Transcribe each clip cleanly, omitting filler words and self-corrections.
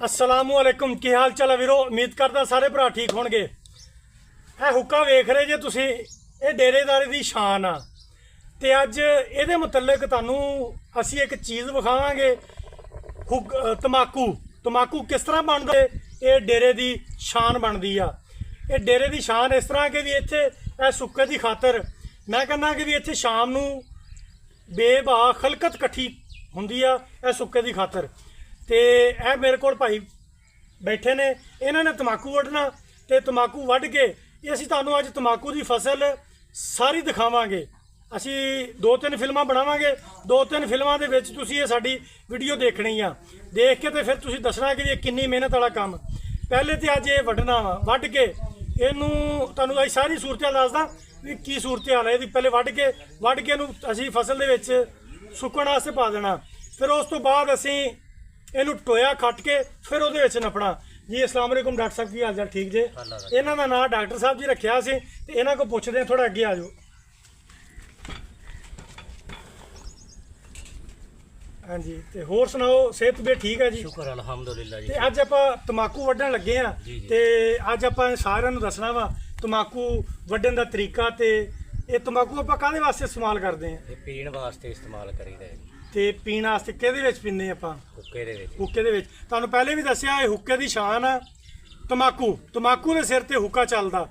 अस्सलामुअलैकुम की हाल चाल है वीरो। उम्मीद करदा सारे भरा ठीक होणगे। ਇਹ ਹੁੱਕਾ ਵੇਖ ਰਹੇ ਜੇ ਤੁਸੀਂ, ਇਹ ਡੇਰੇਦਾਰੀ ਦੀ ਸ਼ਾਨ ਆ। ਤੇ ਅੱਜ ਇਹਦੇ ਮੁਤਲਕ ਤੁਹਾਨੂੰ ਅਸੀਂ ਇੱਕ ਚੀਜ਼ ਵਿਖਾਵਾਂਗੇ, ਤਮਾਕੂ ਕਿਸ ਤਰ੍ਹਾਂ ਬਣਦਾ। ਇਹ ਡੇਰੇ ਦੀ ਸ਼ਾਨ ਬਣਦੀ ਆ। ਇਹ ਡੇਰੇ ਦੀ ਸ਼ਾਨ ਇਸ ਤਰ੍ਹਾਂ ਕਿ ਵੀ ਇੱਥੇ ਇਹ ਸੁੱਕੇ ਦੀ ਖਾਤਰ ਮੈਂ ਕਹਿੰਦਾ ਕਿ ਵੀ ਇੱਥੇ ਸ਼ਾਮ ਨੂੰ ਬੇਬਾ ਖਲਕਤ ਇਕੱਠੀ ਹੁੰਦੀ ਆ ਇਹ ਸੁੱਕੇ ਦੀ ਖਾਤਰ। ਤੇ ਇਹ ਮੇਰੇ ਕੋਲ ਭਾਈ ਬੈਠੇ ਨੇ, ਇਹਨਾਂ ਨੇ ਤਮਾਕੂ ਵੱਢਣਾ ਤੇ ਤਮਾਕੂ ਵੱਢ ਕੇ ਇਹ ਅਸੀਂ ਤੁਹਾਨੂੰ ਅੱਜ ਤਮਾਕੂ ਦੀ ਫਸਲ ਸਾਰੀ ਦਿਖਾਵਾਂਗੇ। ਅਸੀਂ 2-3 ਫਿਲਮਾਂ ਬਣਾਵਾਂਗੇ। 2-3 ਫਿਲਮਾਂ ਦੇ ਵਿੱਚ ਤੁਸੀਂ ਇਹ ਸਾਡੀ ਵੀਡੀਓ ਦੇਖਣੀ ਆ। ਦੇਖ ਕੇ ਤੇ ਫਿਰ ਤੁਸੀਂ ਦੱਸਣਾ ਕਿ ਇਹ ਕਿੰਨੀ ਮਿਹਨਤ ਵਾਲਾ ਕੰਮ। ਪਹਿਲੇ ਤੇ ਅੱਜ ਇਹ ਵੱਢਣਾ ਵਾ, ਵੱਢ ਕੇ ਇਹਨੂੰ ਤੁਹਾਨੂੰ ਅੱਜ ਸਾਰੀ ਸੂਰਤ ਹਾਲ ਦੱਸਦਾ ਵੀ ਕੀ ਸੂਰਤ ਹਾਲ ਹੈ ਇਹਦੀ। ਪਹਿਲੇ ਵੱਢ ਕੇ ਇਹਨੂੰ ਅਸੀਂ ਫਸਲ ਦੇ ਵਿੱਚ ਸੁੱਕਣ ਵਾਸਤੇ ਪਾ ਦੇਣਾ। ਫਿਰ ਉਸ ਤੋਂ ਬਾਅਦ ਅਸੀਂ ਇਹਨੂੰ ਟੋਇਆ ਖੱਟ ਕੇ ਫਿਰ ਉਹਦੇ ਵਿੱਚ ਨੱਪਣਾ। जी अस्सलाम वालेकुम डॉक्टर साहब, की हाल चाल ठीक जे? इन्हों का नाम डॉक्टर साहब जी रखा से, इन्हों को पुछते हैं, थोड़ा अगे आ जाओ। हाँ जी, तो होर सुनाओ, सेहत भी ठीक है जी? शुक्र अल्हम्दुलिल्लाह जी। तो अज आप तमाकू वड्ढन लगे हाँ, तो अज आप सारिਆਂ ਨੂੰ दसना वा तमाकू वड्ढन का तरीका। तो ये तमाकू आप काहदे वास्ते इस्तेमाल करते हैं? पीण वास्ते इस्तेमाल करीदा है। ਤੇ ਪੀਣ ਵਾਸਤੇ ਕਿਹਦੇ ਵਿੱਚ ਪੀਂਦੇ ਆਪਾਂ? ਹੁੱਕੇ ਦੇ ਵਿੱਚ। ਹੁੱਕੇ ਦੇ ਵਿੱਚ। ਤੁਹਾਨੂੰ ਪਹਿਲੇ ਵੀ ਦੱਸਿਆ ਇਹ ਹੁੱਕੇ ਦੀ ਸ਼ਾਨ ਆ ਤਮਾਕੂ ਦੇ ਸਿਰ ਤੇ ਹੁੱਕਾ ਚੱਲਦਾ।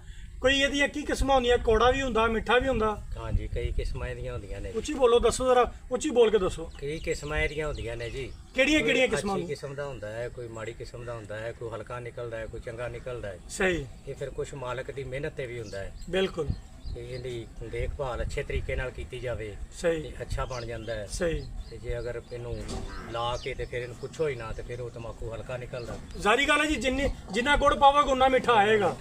ਕੋਈ ਇਹਦੀਆਂ ਕੀ ਕਿਸਮਾਂ ਹੁੰਦੀਆਂ? ਕੌੜਾ ਵੀ ਹੁੰਦਾ, ਮਿੱਠਾ ਵੀ ਹੁੰਦਾ? ਹਾਂਜੀ, ਕਈ ਕਿਸਮਾਂ ਇਹਦੀਆਂ ਹੁੰਦੀਆਂ ਨੇ। ਉੱਚੀ ਬੋਲੋ, ਦੱਸੋ ਜ਼ਰਾ, ਉੱਚੀ ਬੋਲ ਕੇ ਦੱਸੋ। ਕਈ ਕਿਸਮਾਂ ਇਹਦੀਆਂ ਹੁੰਦੀਆਂ ਨੇ ਜੀ। ਕਿਹੜੀਆਂ ਕਿਸਮਾਂ? ਅੱਛੀ ਕਿਸਮ ਦਾ ਹੁੰਦਾ ਹੈ, ਕੋਈ ਮਾੜੀ ਕਿਸਮ ਦਾ ਹੁੰਦਾ ਹੈ, ਕੋਈ ਹਲਕਾ ਨਿਕਲਦਾ ਹੈ, ਕੋਈ ਚੰਗਾ ਨਿਕਲਦਾ ਹੈ। ਸਹੀ। ਇਹ ਫਿਰ ਕੁਝ ਮਾਲਕ ਦੀ ਮਿਹਨਤ ਤੇ ਵੀ ਹੁੰਦਾ ਹੈ। ਬਿਲਕੁਲ। ਤੇ ਇਹਦੀ ਦੇਖਭਾਲ ਅੱਛੇ ਤਰੀਕੇ ਨਾਲ ਕੀਤੀ ਜਾਵੇ ਸਹੀ, ਅੱਛਾ ਬਣ ਜਾਂਦਾ ਹੈ। ਸਹੀ। ਤੇ ਜੇ ਅਗਰ ਇਹਨੂੰ ਲਾ ਕੇ ਤੇ ਫਿਰ ਇਹਨੂੰ ਪੁੱਛੋ ਹੀ ਨਾ ਤੇ ਫਿਰ ਉਹ ਤਮਾਕੂ ਹਲਕਾ ਨਿਕਲਦਾ। ਸਾਰੀ ਗੱਲ ਹੈ ਜੀ, ਜਿੰਨਾ ਗੁੜ ਪਾਵਾਂਗੇ ਉਨਾ ਮਿੱਠਾ ਆਏਗਾ।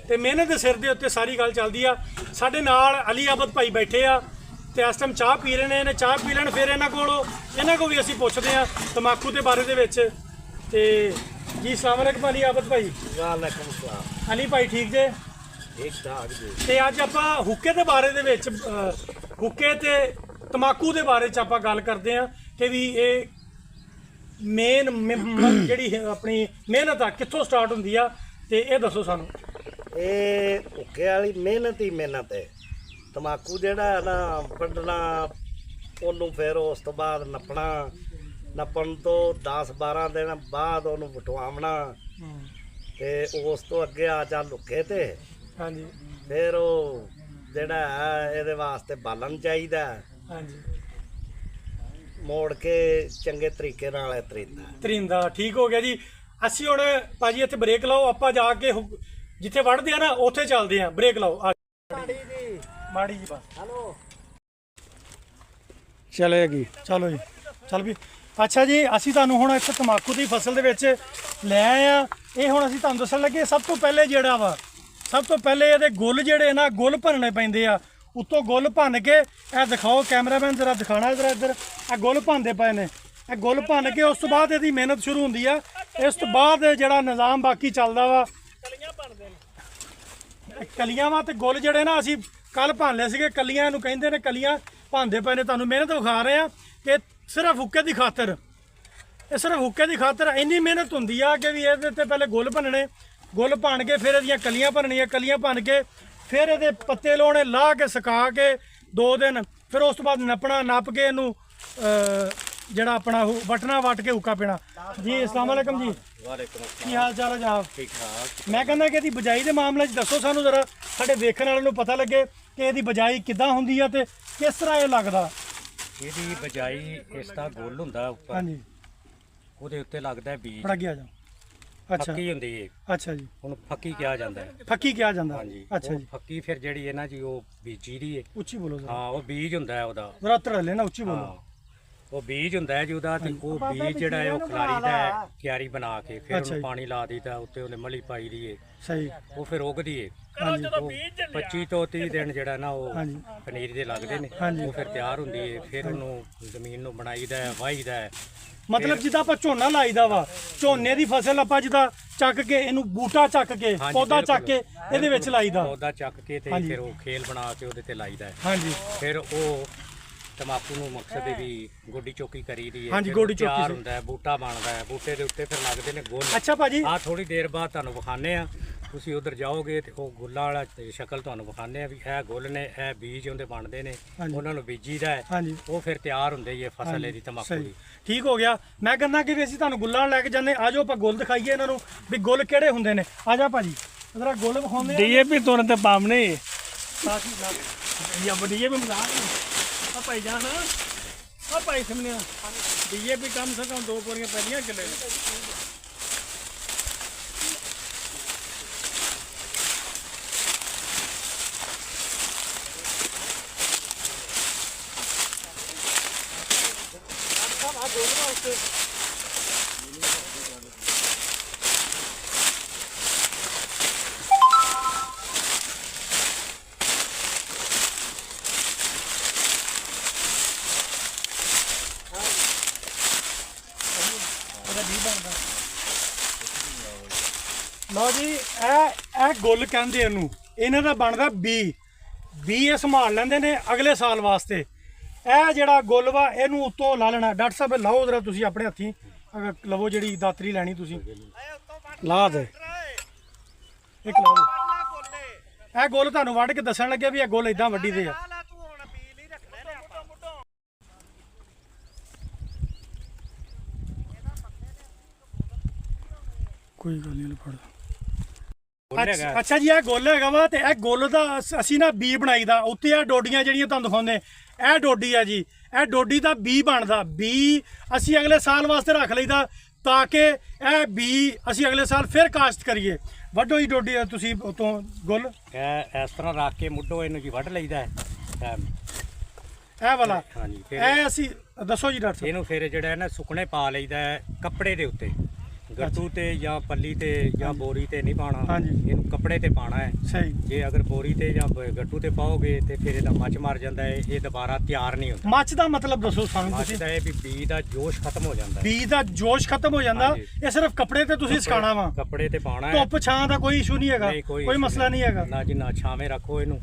ਤੇ ਮਿਹਨਤ ਦੇ ਸਿਰ ਦੇ ਉੱਤੇ ਸਾਰੀ ਗੱਲ ਚੱਲਦੀ ਆ। ਸਾਡੇ ਨਾਲ ਅਲੀ ਆਬਦ ਭਾਈ ਬੈਠੇ ਆ ਤੇ ਇਸ ਟਾਈਮ ਚਾਹ ਪੀ ਰਹੇ ਨੇ। ਇਹਨੇ ਚਾਹ ਪੀ ਲੈਣ, ਫਿਰ ਇਹਨਾਂ ਕੋਲ ਵੀ ਅਸੀਂ ਪੁੱਛਦੇ ਆ ਤਮਾਕੂ ਦੇ ਬਾਰੇ ਦੇ ਵਿੱਚ। ਤੇ ਜੀ अस्सलाम वालेकुम अली आबद भाई। ਵਾਲੇਕੁਮ ਸਲਾਮ। अली भाई ठीक जे? ਤੇ ਅੱਜ ਆਪਾਂ ਹੁੱਕੇ ਦੇ ਬਾਰੇ ਦੇ ਵਿੱਚ ਹੁੱਕੇ ਤੇ ਤਮਾਕੂ ਦੇ ਬਾਰੇ ਚ ਆਪਾਂ ਗੱਲ ਕਰਦੇ ਆ ਕਿ ਵੀ ਇਹ ਮੇਨ ਜਿਹੜੀ ਆਪਣੀ ਮਿਹਨਤ ਆ ਕਿੱਥੋਂ ਸਟਾਰਟ ਹੁੰਦੀ ਆ, ਤੇ ਇਹ ਦੱਸੋ ਸਾਨੂੰ। ਇਹ ਹੁੱਕੇ ਵਾਲੀ ਮਿਹਨਤ ਹੀ ਮਿਹਨਤ ਹੈ। ਤਮਾਕੂ ਜਿਹੜਾ ਹੈ ਨਾ ਵੱਢਣਾ, ਉਹਨੂੰ ਫਿਰ ਉਸ ਤੋਂ ਬਾਅਦ ਨੱਪਣ ਤੋਂ 10-12 ਦਿਨ ਬਾਅਦ ਉਹਨੂੰ ਵਟਵਾਉਣਾ। ਤੇ ਉਸ ਤੋਂ ਅੱਗੇ ਆ ਜਾ ਹੁੱਕੇ ਤੇ। ਹਾਂਜੀ। ਫਿਰ ਉਹ ਜਿਹੜਾ ਹੈ ਇਹਦੇ ਵਾਸਤੇ ਬਾਲਣ ਚਾਹੀਦਾ। ਹਾਂਜੀ। ਮੋੜ ਕੇ ਚੰਗੇ ਤਰੀਕੇ ਨਾਲ ਤਰੀਂਦਾ। ਠੀਕ ਹੋ ਗਿਆ ਜੀ। ਅਸੀਂ ਹੁਣ ਭਾਜੀ ਇੱਥੇ ਬ੍ਰੇਕ ਲਾਓ, ਆਪਾਂ ਜਾ ਕੇ ਜਿੱਥੇ ਵੜਦੇ ਆ ਨਾ ਉੱਥੇ ਚੱਲਦੇ ਆ। ਬ੍ਰੇਕ ਲਾਓ। ਮਾੜੀ ਜੀ ਬਸ। ਹਲੋ ਚਲੇਗੀ। ਚਲੋ ਜੀ, ਚੱਲ ਵੀ। ਅੱਛਾ ਜੀ, ਅਸੀਂ ਤੁਹਾਨੂੰ ਹੁਣ ਇੱਥੇ ਤਮਾਕੂ ਦੀ ਫਸਲ ਦੇ ਵਿੱਚ ਲੈ ਆਏ ਆ। ਇਹ ਹੁਣ ਅਸੀਂ ਤੁਹਾਨੂੰ ਦੱਸਣ ਲੱਗੇ ਸਭ ਤੋਂ ਪਹਿਲੇ ਇਹਦੇ ਗੁੱਲ ਜਿਹੜੇ ਨਾ ਗੁੱਲ ਭੰਨਣੇ ਪੈਂਦੇ ਆ। ਉੱਤੋਂ ਗੁੱਲ ਭੰਨ ਕੇ ਇਹ ਦਿਖਾਓ, ਕੈਮਰਾਮੈਨ ਜ਼ਰਾ ਦਿਖਾਣਾ ਜ਼ਰਾ ਇੱਧਰ। ਇਹ ਗੁੱਲ ਭੰਨਦੇ ਪਏ ਨੇ। ਇਹ ਗੁੱਲ ਭੰਨ ਕੇ ਉਸ ਤੋਂ ਬਾਅਦ ਇਹਦੀ ਮਿਹਨਤ ਸ਼ੁਰੂ ਹੁੰਦੀ ਆ। ਇਸ ਤੋਂ ਬਾਅਦ ਜਿਹੜਾ ਨਿਜ਼ਾਮ ਬਾਕੀ ਚੱਲਦਾ ਵਾ, ਕਲੀਆਂ ਭੰਨਦੇ ਨੇ। ਕਲੀਆਂ ਵਾ ਤੇ ਗੁੱਲ ਜਿਹੜੇ ਨਾ ਅਸੀਂ ਕੱਲ ਭੰਨ ਲਏ ਸੀਗੇ। ਕਲੀਆਂ ਇਹਨੂੰ ਕਹਿੰਦੇ ਨੇ, ਕਲੀਆਂ ਭੰਨਦੇ ਪਏ ਨੇ। ਤੁਹਾਨੂੰ ਮਿਹਨਤ ਵਿਖਾ ਰਹੇ ਆ ਕਿ ਸਿਰਫ ਹੁੱਕੇ ਦੀ ਖਾਤਰ, ਇਹ ਸਿਰਫ ਹੁੱਕੇ ਦੀ ਖਾਤਰ ਇੰਨੀ ਮਿਹਨਤ ਹੁੰਦੀ ਆ ਕਿ ਵੀ ਇਹਦੇ ਤੇ ਪਹਿਲੇ ਗੁੱਲ ਭੰਨਣੇ, ਗੁੱਲ ਭੰਨ ਕੇ ਫਿਰ ਇਹਦੀਆਂ ਕਲੀਆਂ ਭੰਨਣੀਆਂ, ਕਲੀਆਂ ਭੰਨ ਕੇ ਫਿਰ ਇਹਦੇ ਪੱਤੇ ਲਾਉਣੇ, ਲਾਹ ਕੇ ਸੁਕਾ ਕੇ 2 ਦਿਨ, ਫਿਰ ਉਸ ਤੋਂ ਬਾਅਦ ਨੱਪਣਾ, ਨੱਪ ਕੇ ਇਹਨੂੰ ਜਿਹੜਾ ਆਪਣਾ ਵਟਣਾ ਵੱਟ ਕੇ ਹੁੱਕਾ ਪੀਣਾ। ਜੀ अस्सलाम वालेकुम जी। ਵਾਲੇਕੁਮ ਕੀ ਹਾਲ ਚਾਲ ਹੈ ਜਨਾਬ? ਠੀਕ ਠਾਕ। ਮੈਂ ਕਹਿੰਦਾ ਕਿ ਇਹਦੀ ਬਿਜਾਈ ਦੇ ਮਾਮਲੇ 'ਚ ਦੱਸੋ ਸਾਨੂੰ ਜ਼ਰਾ, ਸਾਡੇ ਦੇਖਣ ਵਾਲਿਆਂ ਨੂੰ ਪਤਾ ਲੱਗੇ ਕਿ ਇਹਦੀ ਬਿਜਾਈ ਕਿੱਦਾਂ ਹੁੰਦੀ ਆ ਤੇ ਕਿਸ ਤਰ੍ਹਾਂ ਇਹ ਲੱਗਦਾ। ਇਹਦੀ ਬਜਾਈ ਇਸ ਦਾ ਗੁੱਲ ਹੁੰਦਾ ਉੱਪਰ। ਹਾਂਜੀ। ਉਹਦੇ ਉੱਤੇ ਲੱਗਦਾ ਬੀਜ। ਫੜ ਗਿਆ ਜਾ। ਅੱਛਾ। ਫੱਕੀ ਹੁੰਦੀ ਹੈ। ਅੱਛਾ ਜੀ। ਹੁਣ ਫੱਕੀ ਕਿਹਾ ਜਾਂਦਾ ਹੈ। ਫੱਕੀ ਕਿਹਾ ਜਾਂਦਾ। ਹਾਂਜੀ। ਅੱਛਾ ਉਹ ਜੀ। ਫੱਕੀ ਫਿਰ ਜਿਹੜੀ ਹੈ ਨਾ ਜੀ, ਉਹ ਬੀਜੀ ਦੀ ਹੈ। ਉੱਚੀ ਬੋਲੋ ਜ਼ਰਾ। ਹਾਂ, ਉਹ ਬੀਜ ਹੁੰਦਾ ਹੈ ਉਹਦਾ। ਜ਼ਰਾ ਤਰ ਲੈਣਾ, ਉੱਚੀ ਬੋਲੋ। ਹਾਂ, ਉਹ ਬੀਜ ਹੁੰਦਾ ਹੈ ਜੀ ਉਹਦਾ। ਤੇ ਉਹ ਬੀਜ ਜਿਹੜਾ ਹੈ ਉਹ ਖਲਾਰੀਦਾ ਹੈ ਕਿਆਰੀ ਬਣਾ ਕੇ, ਫਿਰ ਉਹਨੂੰ ਪਾਣੀ ਲਾ ਦਿੱਤਾ, ਉੱਤੇ ਉਹਨੇ ਮਲੀ ਪਾਈ ਦੀ ਹੈ। ਸਹੀ। ਉਹ ਫਿਰ ਉਗਦੀ ਹੈ। ਹਾਂਜੀ। 25 ਤੋਂ 30 ਦਿਨ ਜਿਹੜਾ ਨਾ ਉਹ ਹਾਂਜੀ। ਪਨੀਰ ਦੇ ਲੱਗਦੇ ਨੇ। ਹਾਂਜੀ। ਉਹ ਫਿਰ ਤਿਆਰ ਹੁੰਦੀ ਹੈ। ਫਿਰ ਉਹਨੂੰ ਜ਼ਮੀਨ ਨੂੰ ਬਣਾਈਦਾ ਹੈ, ਵਾਹੀਦਾ ਹੈ। ਮਤਲਬ ਜਿੱਦਾਂ ਆਪਾਂ ਝੋਨਾ ਲਾਈਦਾ ਵਾ, ਝੋਨੇ ਦੀ ਫਸਲ ਆਪਾਂ ਜਿੱਦਾਂ ਚੱਕ ਕੇ ਇਹਨੂੰ ਬੂਟਾ ਚੱਕ ਕੇ, ਪੌਦਾ ਚੱਕ ਕੇ ਇਹਦੇ ਵਿੱਚ ਲਾਈਦਾ। ਪੌਦਾ ਚੱਕ ਕੇ ਤੇ ਫਿਰ ਉਹ ਖੇਲ ਬਣਾ ਕੇ ਉਹਦੇ ਤੇ ਲਾਈਦਾ ਹੈ। ਹਾਂਜੀ। ਫਿਰ ਉਹ ਤਮਾਕੂ ਨੂੰ ਮਕਸਦ ਹੈ ਵੀ ਗੋਡੀ ਚੋਕੀ ਕਰੀ ਦੀ ਹੈ। ਹਾਂਜੀ, ਜਦੋਂ ਗੋਡੀ ਚੋਕੀ ਤਿਆਰ ਸੀ। ਹੁੰਦਾ ਹੈ, ਬੂਟਾ ਬਣਦਾ ਹੈ, ਬੂਟੇ ਦੇ ਉੱਤੇ ਫਿਰ ਲੱਗਦੇ ਨੇ ਗੁੱਲ। ਅੱਛਾ ਭਾਜੀ, ਆ ਥੋੜੀ ਦੇਰ ਬਾਅਦ ਤੁਹਾਨੂੰ ਵਿਖਾਣੇ ਆ, ਤੁਸੀਂ ਉਧਰ ਜਾਓਗੇ ਤੇ ਉਹ ਗੁੱਲਾਂ ਵਾਲਾ ਸ਼ਕਲ ਤੁਹਾਨੂੰ ਵਿਖਾਣੇ ਆ ਵੀ ਇਹ ਗੁੱਲ ਨੇ, ਇਹ ਬੀਜ ਉਹਦੇ ਬਣਦੇ ਨੇ, ਹਾਂਜੀ। ਉਹਨਾਂ ਨੂੰ ਬੀਜੀਦਾ ਹੈ, ਹਾਂਜੀ ਉਹ ਫਿਰ ਤਿਆਰ ਹੁੰਦੇ ਹੀ ਹੈ ਫਸਲ ਇਹਦੀ ਤਮਾਕੂ ਸਹੀ, ਦੀ। ਠੀਕ ਹੋ ਗਿਆ। ਮੈਂ ਕਹਿੰਦਾ ਕਿ ਵੀ ਅਸੀਂ ਤੁਹਾਨੂੰ ਗੁੱਲਾਂ ਲੈ ਕੇ ਜਾਂਦੇ, ਆ ਜਾਓ ਆਪਾਂ ਗੁੱਲ ਦਿਖਾਈਏ ਇਹਨਾਂ ਨੂੰ ਵੀ ਗੁੱਲ ਕਿਹੜੇ ਹੁੰਦੇ ਨੇ। ਆ ਜਾ ਭਾਜੀ, ਜਰਾ ਗੁੱਲ ਵਿਖਾਉਂਦੇ ਆ। ਡੀਏਪੀ ਤੁਰਨ ਤੇ ਪਾਵਨੇ ਸਾਥੀ ਨਾਲ ਜਾਂ ਡੀਏਪੀ ਮਿਲਾ ਆ ਭਾਈ ਜਾਨ ਆ ਭਾਈ ਸਮਨੇ ਡੀਏਪੀ ਕਮ ਸੇ ਕਮ 2 ਪੋਰੀਆਂ ਪੈਣੀਆਂ ਕਿੱਲੇ ਲਓ ਜੀ, ਇਹ ਗੁੱਲ ਕਹਿੰਦੇ ਇਹਨੂੰ, ਇਹਨਾਂ ਦਾ ਬਣਦਾ ਬੀ ਇਹ ਸੰਭਾਲ ਲੈਂਦੇ ਨੇ ਅਗਲੇ ਸਾਲ ਵਾਸਤੇ। ਇਹ ਜਿਹੜਾ ਗੁੱਲ ਵਾ ਇਹਨੂੰ ਉੱਤੋਂ ਲਾ ਲੈਣਾ। ਡਾਕਟਰ ਸਾਹਿਬ ਲਾਓ ਜਰਾ ਤੁਸੀਂ ਆਪਣੇ ਹੱਥੀਂ, ਅਗਰ ਲਵੋ ਜਿਹੜੀ ਦਾਤਰੀ ਲੈਣੀ ਤੁਸੀਂ ਲਾ ਦੇ, ਇੱਕ ਲਾ ਦਿਓ। ਇਹ ਗੁੱਲ ਤੁਹਾਨੂੰ ਵੱਢ ਕੇ ਦੱਸਣ ਲੱਗੇ ਵੀ ਇਹ ਗੁੱਲ ਇਦਾਂ ਵੱਢੀ ਦੇ ਆ। ਕੋਈ ਗੱਲ ਨਹੀਂ, ਫੜ ਗੁੱਲ ਹੈਗਾ। ਅੱਛਾ ਜੀ, ਇਹ ਗੁੱਲ ਹੈਗਾ ਵਾ ਤੇ ਇਹ ਗੁੱਲ ਦਾ ਅਸੀਂ ਨਾ ਬੀ ਬਣਾਈਦਾ। ਉੱਤੇ ਆ ਡੋਡੀਆਂ ਜਿਹੜੀਆਂ ਤੁਹਾਨੂੰ ਦਿਖਾਉਂਦੇ, ਇਹ ਡੋਡੀ ਆ ਜੀ, ਇਹ ਡੋਡੀ ਦਾ ਬੀ ਬਣਦਾ। ਬੀ ਅਸੀਂ ਅਗਲੇ ਸਾਲ ਵਾਸਤੇ ਰੱਖ ਲਈਦਾ ਤਾਂ ਕਿ ਇਹ ਬੀ ਅਸੀਂ ਅਗਲੇ ਸਾਲ ਫਿਰ ਕਾਸ਼ਤ ਕਰੀਏ। ਵੱਢੋ ਜੀ ਡੋਡੀ ਤੁਸੀਂ ਉਤੋਂ ਗੁੱਲ, ਇਹ ਇਸ ਤਰ੍ਹਾਂ ਰੱਖ ਕੇ ਮੁੱਢੋਂ ਇਹਨੂੰ ਜੀ ਵੱਢ ਲਈਦਾ ਹੈ। ਇਹ ਵਾਲਾ ਹਾਂਜੀ, ਫਿਰ ਇਹ ਅਸੀਂ ਦੱਸੋ ਜੀ ਡਾਕਟਰ ਸਾਹਿਬ। ਇਹਨੂੰ ਫਿਰ ਜਿਹੜਾ ਹੈ ਨਾ ਸੁੱਕਣੇ ਪਾ ਲਈਦਾ ਹੈ ਕੱਪੜੇ ਦੇ ਉੱਤੇ, ਗੱਟੂ ਤੇ ਜਾਂ ਪੱਲੀ ਤੇ ਜਾਂ ਬੋਰੀ ਤੇ ਨਹੀਂ ਪਾਣਾ, ਹਾਂਜੀ। ਇਹਨੂੰ ਕੱਪੜੇ ਤੇ ਪਾਣਾ ਹੈ। ਸਹੀ, ਜੇ ਅਗਰ ਬੋਰੀ ਤੇ ਜਾਂ ਗੱਟੂ ਤੇ ਪਾਓਗੇ ਤੇ ਫਿਰ ਇਹਦਾ ਮੱਚ ਮਰ ਜਾਂਦਾ ਹੈ, ਇਹ ਦੁਬਾਰਾ ਤਿਆਰ ਨਹੀਂ ਹੁੰਦਾ। ਮੱਚ ਦਾ ਮਤਲਬ ਦੱਸੋ ਸਾਨੂੰ ਮੱਚ ਤੁਸੀਂ। ਦਾ ਇਹ ਵੀ ਬੀ ਦਾ ਜੋਸ਼ ਖਤਮ ਹੋ ਜਾਂਦਾ ਹੈ। ਬੀ ਦਾ ਜੋਸ਼ ਖਤਮ ਹੋ ਜਾਂਦਾ, ਹਾਂਜੀ। ਇਹ ਸਿਰਫ ਕੱਪੜੇ ਤੇ ਤੁਸੀਂ ਸਿਖਾਣਾ ਵਾ। ਕੱਪੜੇ ਤੇ ਪਾਣਾ ਹੈ। ਧੁੱਪ ਛਾਂ ਦਾ ਕੋਈ ਇਸ਼ੂ ਨਹੀਂ ਹੈਗਾ, ਨਹੀਂ, ਕੋਈ ਮਸਲਾ ਨਹੀਂ ਹੈਗਾ। ਨਾ ਜੀ ਨਾ, ਛਾਵੇਂ ਰੱਖੋ ਇਹਨੂੰ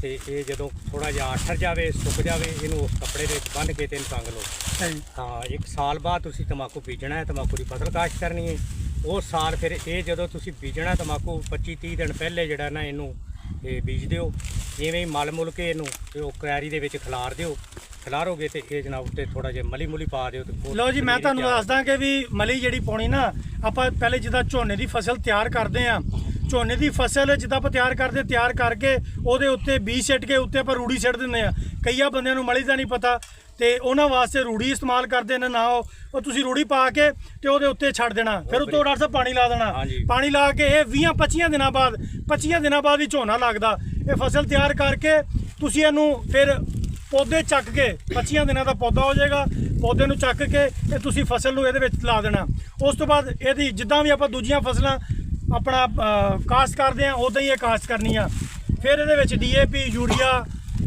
ਤੇ ਇਹ ਜਦੋਂ ਥੋੜਾ ਜਿਹਾ ਆਠਰ ਜਾਵੇ, ਸੁੱਕ ਜਾਵੇ, ਇਹਨੂੰ ਉਸ ਕੱਪੜੇ ਦੇ ਬੰਨ੍ਹ ਕੇ ਤੇ ਇਹਨੂੰ ਟੰਗ ਲਓ। ਸਹੀ, ਹਾਂ, 1 ਸਾਲ ਬਾਅਦ ਤੁਸੀਂ ਤੰਬਾਕੂ ਬੀਜਣਾ ਹੈ, ਤੰਬਾਕੂ ਦੀ ਫਸਲ ਕਾਸ਼ਤ ਕਰਨੀ ਹੈ। ਉਸ ਸਾਲ ਫਿਰ ਇਹ ਜਦੋਂ ਤੁਸੀਂ ਬੀਜਣਾ ਤੰਬਾਕੂ 25-30 ਦਿਨ ਪਹਿਲੇ ਜਿਹੜਾ ਨਾ ਇਹਨੂੰ ਇਹ ਬੀਜ ਦਿਓ। ਜਿਵੇਂ ਹੀ ਮਲ ਮੁਲ ਕੇ ਇਹਨੂੰ ਤੇ ਉਹ ਕਿਆਰੀ ਦੇ ਵਿੱਚ ਖਿਲਾਰ ਦਿਓ। ਖਿਲਾਰੋਗੇ ਤੇ ਇਹ ਜਨਾਬ ਉੱਤੇ ਥੋੜਾ ਜਿਹਾ ਮਲੀ ਮੁਲੀ ਪਾ ਦਿਓ ਤੇ ਲਓ ਜੀ, ਮੈਂ ਤੁਹਾਨੂੰ ਦੱਸਦਾ ਕਿ ਵੀ ਮਲੀ ਜਿਹੜੀ ਪਾਉਣੀ ਨਾ, ਆਪਾਂ ਪਹਿਲੇ ਜਿੱਦਾਂ ਝੋਨੇ ਦੀ ਫਸਲ ਤਿਆਰ ਕਰਦੇ ਆ, ਝੋਨੇ ਦੀ ਫਸਲ ਜਿੱਦਾਂ ਆਪਾਂ ਤਿਆਰ ਕਰਕੇ ਉਹਦੇ ਉੱਤੇ ਬੀਜ ਸਿੱਟ ਕੇ ਉੱਤੇ ਆਪਾਂ ਰੂੜੀ ਸਿੱਟ ਦਿੰਦੇ ਆ। ਕਈਆਂ ਬੰਦਿਆਂ ਨੂੰ ਮਲੀ ਦਾ ਨਹੀਂ ਪਤਾ ਤੇ ਉਹਨਾਂ ਵਾਸਤੇ ਰੂੜੀ ਇਸਤੇਮਾਲ ਕਰਦੇ ਨੇ। ਨਾ ਉਹ ਤੁਸੀਂ ਰੂੜੀ ਪਾ ਕੇ ਤੇ ਉਹਦੇ ਉੱਤੇ ਛੱਡ ਦੇਣਾ, ਫਿਰ ਉੱਤੋਂ ਡਾਕਟਰ ਸਾਹਿਬ ਪਾਣੀ ਲਾ ਦੇਣਾ। ਹਾਂਜੀ। ਪਾਣੀ ਲਾ ਕੇ ਇਹ 20-25 ਦਿਨਾਂ ਬਾਅਦ 25 ਦਿਨਾਂ ਬਾਅਦ ਹੀ ਝੋਨਾ ਲੱਗਦਾ। ਇਹ ਫਸਲ ਤਿਆਰ ਕਰਕੇ ਤੁਸੀਂ ਇਹਨੂੰ ਫਿਰ ਪੌਦੇ ਚੱਕ ਕੇ 25 ਦਿਨਾਂ ਦਾ ਪੌਦਾ ਹੋ ਜਾਏਗਾ। ਪੌਦੇ ਨੂੰ ਚੱਕ ਕੇ ਇਹ ਤੁਸੀਂ ਫਸਲ ਨੂੰ ਇਹਦੇ ਵਿੱਚ ਲਾ ਦੇਣਾ। ਉਸ ਤੋਂ ਬਾਅਦ ਇਹਦੀ ਜਿੱਦਾਂ ਵੀ ਆਪਾਂ ਦੂਜੀਆਂ ਫਸਲਾਂ ਆਪਣਾ ਕਾਸ਼ਤ ਕਰਦੇ ਆ ਉਦਾਂ ਹੀ ਇਹ ਕਾਸ਼ਤ ਕਰਨੀ ਆ। ਫਿਰ ਇਹਦੇ ਵਿੱਚ ਡੀਏਪੀ, ਯੂਰੀਆ,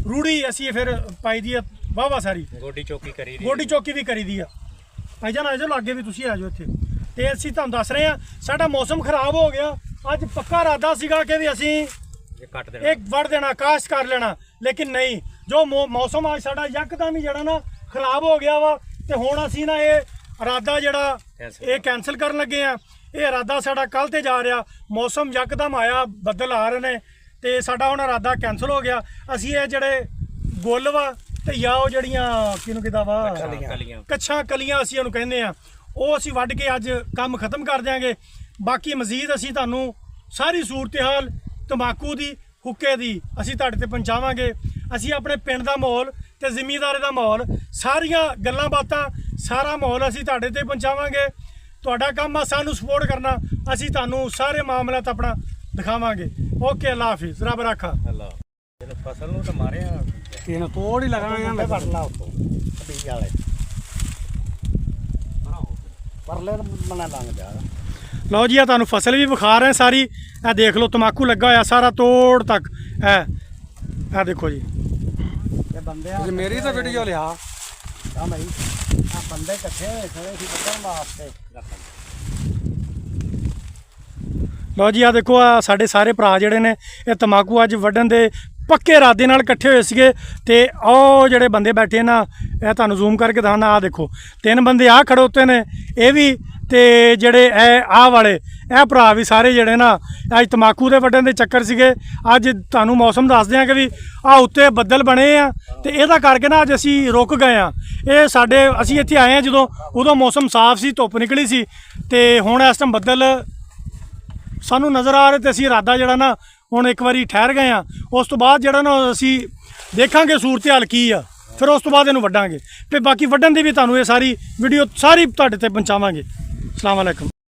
ਰੂੜੀ ਅਸੀਂ ਫਿਰ ਪਾਈ ਦੀ ਆ ਵਾਹਵਾ ਸਾਰੀ। ਗੋਡੀ ਚੋਕੀ ਕਰੀ ਦੀ। ਗੋਡੀ ਚੌਕੀ ਵੀ ਕਰੀ ਦੀ ਆ। ਭਾਈ ਜਾਨ ਆ ਜਾਓ, ਲਾਗੇ ਵੀ ਤੁਸੀਂ ਆ ਜਾਓ ਇੱਥੇ। ਤੇ ਅਸੀਂ ਤੁਹਾਨੂੰ ਦੱਸ ਰਹੇ ਆ, ਸਾਡਾ ਮੌਸਮ ਖਰਾਬ ਹੋ ਗਿਆ। ਅੱਜ ਪੱਕਾ ਇਰਾਦਾ ਸੀਗਾ ਕਿ ਵੀ ਅਸੀਂ ਇਹ ਕੱਟ ਦੇਣਾ। ਇੱਕ ਵੜ ਦੇਣਾ, ਕਾਸ਼ਤ ਕਰ ਲੈਣਾ, ਲੇਕਿਨ ਨਹੀਂ। ਜੋ ਮੌਸਮ ਅੱਜ ਸਾਡਾ ਯਕਦਮ ਹੀ ਜਿਹੜਾ ਨਾ ਖਰਾਬ ਹੋ ਗਿਆ ਵਾ ਤੇ ਹੁਣ ਅਸੀਂ ਨਾ ਇਹ ਇਰਾਦਾ ਜਿਹੜਾ ਇਹ ਕੈਨਸਲ ਕਰਨ ਲੱਗੇ ਆ। ਇਹ ਇਰਾਦਾ ਸਾਡਾ ਕੱਲ ਤੇ ਜਾ ਰਿਹਾ। ਮੌਸਮ ਯਕਦਮ ਆਇਆ, ਬੱਦਲ ਆ ਰਹੇ ਨੇ ਤੇ ਸਾਡਾ ਹੁਣ ਇਰਾਦਾ ਕੈਨਸਲ ਹੋ ਗਿਆ। ਅਸੀਂ ਇਹ ਜਿਹੜੇ ਗੁੱਲ ਵਾ ਤੇ ਜਾਂ ਉਹ ਜਿਹੜੀਆਂ ਕਿਹਨੂੰ ਕਿਦਾ ਵਾ ਕਲੀਆਂ ਕੱਛਾਂ ਕਲੀਆਂ ਅਸੀਂ ਉਹਨੂੰ ਕਹਿੰਦੇ ਆ, ਉਹ ਅਸੀਂ ਵੱਢ ਕੇ ਅੱਜ ਕੰਮ ਖਤਮ ਕਰ ਦਿਆਂਗੇ। ਬਾਕੀ ਮਜ਼ੀਦ ਅਸੀਂ ਤੁਹਾਨੂੰ ਸਾਰੀ ਸੂਰਤ-ਏ-ਹਾਲ ਤੰਬਾਕੂ ਦੀ, ਹੁੱਕੇ ਦੀ ਅਸੀਂ ਤੁਹਾਡੇ ਤੇ ਪਹੁੰਚਾਵਾਂਗੇ। ਅਸੀਂ ਆਪਣੇ ਪਿੰਡ ਦਾ ਮਾਹੌਲ ਤੇ ਜ਼ਿਮੀਂਦਾਰੀ ਦਾ ਮਾਹੌਲ, ਸਾਰੀਆਂ ਗੱਲਾਂ ਬਾਤਾਂ, ਸਾਰਾ ਮਾਹੌਲ ਅਸੀਂ ਤੁਹਾਡੇ ਤੇ ਪਹੁੰਚਾਵਾਂਗੇ। ਤੁਹਾਡਾ ਕੰਮ ਆ ਸਾਨੂੰ ਸਪੋਰਟ ਕਰਨਾ। ਅਸੀਂ ਤੁਹਾਨੂੰ ਸਾਰੇ ਮਾਮਲਾਤ ਆਪਣਾ ਦਿਖਾਵਾਂਗੇ। ਓਕੇ, ਅੱਲਾ ਹਾਫਿਜ਼, ਰੱਬ ਰਾਖਾ। ਅੱਲਾ ਇਹਨੂੰ ਫਸਲ ਨੂੰ ਤਾਂ ਮਾਰਿਆ ਇਹਨੂੰ ਤੋੜ ਹੀ ਲਗਾਵਾਂਗੇ ਮੈਂ ਵੜਨਾ ਉੱਤੋਂ ਬੀਜ ਵਾਲੇ ਪਰਲੇ ਮਨਾ ਲੰਘ ਜਾ। ਲਓ ਜੀ, ਆ ਤੁਹਾਨੂੰ ਫਸਲ ਵੀ ਵਿਖਾ ਰਹੇ ਸਾਰੀ। ਇਹ ਦੇਖ ਲਓ, ਤੰਬਾਕੂ ਲੱਗਾ ਹੋਇਆ ਸਾਰਾ ਤੋੜ ਤੱਕ। ਇਹ ਦੇਖੋ ਜੀ, ਇਹ ਬੰਦੇ ਮੇਰੀ ਤਾਂ ਵੀਡੀਓ ਲਿਆ ਆ ਭਾਈ, ਆ ਬੰਦੇ ਇਕੱਠੇ ਹੋਏ ਸੀ ਵੱਢਣ ਵਾਸਤੇ। ਲਓ ਜੀ, ਆ ਦੇਖੋ, ਆ ਸਾਡੇ ਸਾਰੇ ਭਰਾ ਜਿਹੜੇ ਨੇ ਇਹ ਤੰਬਾਕੂ ਅੱਜ ਵੱਢਣ ਦੇ ਪੱਕੇ ਇਰਾਦੇ ਨਾਲ ਇਕੱਠੇ ਹੋਏ ਸੀਗੇ। ਤੇ ਉਹ ਜਿਹੜੇ ਬੰਦੇ ਬੈਠੇ ਨਾ, ਇਹ ਤੁਹਾਨੂੰ ਜ਼ੂਮ ਕਰਕੇ ਦਿਖਾਉਣਾ, ਆਹ ਦੇਖੋ 3 ਬੰਦੇ ਆਹ ਖੜੋਤੇ ਨੇ, ਇਹ ਵੀ, ਤੇ ਜਿਹੜੇ ਆਹ ਵਾਲੇ ਇਹ ਭਰਾ ਵੀ ਸਾਰੇ ਜਿਹੜੇ ਨਾ ਅੱਜ ਤੰਬਾਕੂ ਦੇ ਵੱਢਣ ਦੇ ਚੱਕਰ ਸੀਗੇ। ਅੱਜ ਤੁਹਾਨੂੰ ਮੌਸਮ ਦੱਸਦੇ ਹਾਂ ਕਿ ਵੀ ਆਹ ਉੱਤੇ ਬੱਦਲ ਬਣੇ ਆ, ਤੇ ਇਹਦਾ ਕਰਕੇ ਨਾ ਅੱਜ ਅਸੀਂ ਰੁਕ ਗਏ ਆ। ਇਹ ਸਾਡੇ ਅਸੀਂ ਇੱਥੇ ਆਏ ਆ ਜਦੋਂ ਉਦੋਂ ਮੌਸਮ ਸਾਫ਼ ਸੀ, ਧੁੱਪ ਨਿਕਲੀ ਸੀ, ਤੇ ਹੁਣ ਇਸ ਟਾਈਮ ਬੱਦਲ ਸਾਨੂੰ ਨਜ਼ਰ ਆ ਰਹੇ, ਤੇ ਅਸੀਂ ਇਰਾਦਾ ਜਿਹੜਾ ਨਾ ਹੁਣ ਇੱਕ ਵਾਰੀ ਠਹਿਰ ਗਏ ਆ। ਉਸ ਤੋਂ ਬਾਅਦ ਜਿਹੜਾ ਨਾ ਅਸੀਂ ਦੇਖਾਂਗੇ ਸੂਰਤ ਹਾਲ ਕੀ ਆ, ਫਿਰ ਉਸ ਤੋਂ ਬਾਅਦ ਇਹਨੂੰ ਵੱਢਾਂਗੇ। ਤੇ ਬਾਕੀ ਵੱਢਣ ਦੀ ਵੀ ਤੁਹਾਨੂੰ ਇਹ ਸਾਰੀ ਵੀਡੀਓ ਸਾਰੀ ਤੁਹਾਡੇ ਤੇ ਪਹੁੰਚਾਵਾਂਗੇ। ਅਸਲਾਮ ਵਾਲੇਕੁਮ।